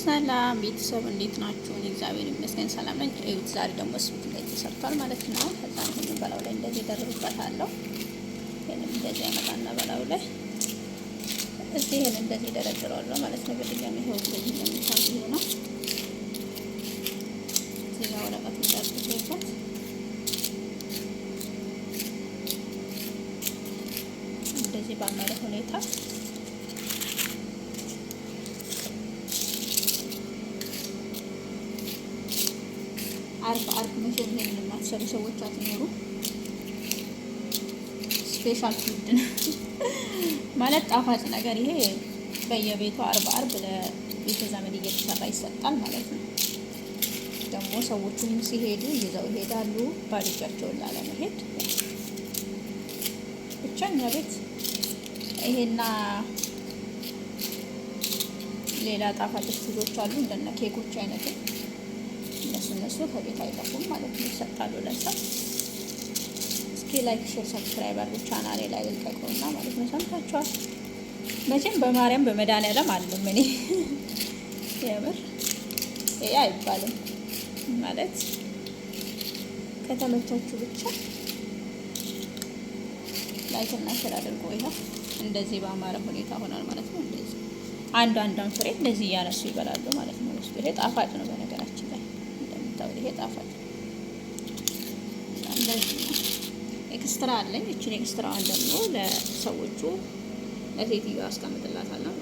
ሰላም ቤተሰብ እንዴት ናችሁ? እኔ እግዚአብሔር ይመስገን ሰላም ነኝ። እዩት ዛሬ ደግሞ ስዊት እንደዚህ ተሰርቷል ማለት ነው። ከዛ ይሄንን በላው ላይ እንደዚህ ደርብበታለሁ። ይሄንን እንደዚህ ያመጣና በላው ላይ እዚህ ይሄን እንደዚህ ደረድረዋለሁ ማለት ነው። በድጋሚ ይሄው እንደዚህ እንደምታዩ ይሄ ነው። እዚህ ጋር ወረቀት እንዳትዘበት እንደዚህ ባማረ ሁኔታ አርፍ መቼም ይሄንን የማትሰሩ ሰዎች አትኖሩ። ስፔሻል ፉድ ማለት ጣፋጭ ነገር ይሄ በየቤቱ አርብ ለቤተ ዘመድ እየተሰራ ይሰጣል ማለት ነው። ደግሞ ሰዎቹም ሲሄዱ ይዘው ይሄዳሉ ባዶ እጃቸውን ላለመሄድ። ብቻ እኛ ቤት ይሄና ሌላ ጣፋጭ ፉዶች አሉ እንደነ ኬኮች አይነት እነሱ ከቤት አይጠፉም ማለት ነው። ይሰጣሉ ለሰው። እስኪ ላይክ፣ ሼር፣ ሰብስክራይብ አድርጉ ቻናሌ ላይ ልቀቁና ማለት ነው። ሰምታችኋል። መቼም በማርያም በመድኃኒዓለም አለም እኔ የምር ይሄ አይባልም ማለት ከተመቻችሁ ብቻ ላይክ እና ሼር አድርጉ። ይሄው እንደዚህ በአማረ ሁኔታ ሆኗል ማለት ነው። እንደዚህ አንዷን ፍሬ እንደዚህ እያነሱ ይበላሉ ማለት ነው። ውስጡ ይሄ ጣፋጭ ነው በነገራችን ላይ ይሄ ጣፋጭ እንደዚህ ነው። ኤክስትራ አለኝ። እቺን ኤክስትራዋን ደግሞ ለሰዎቹ ለሴትዮዋ አስቀምጥላታለሁ ማለት ነው።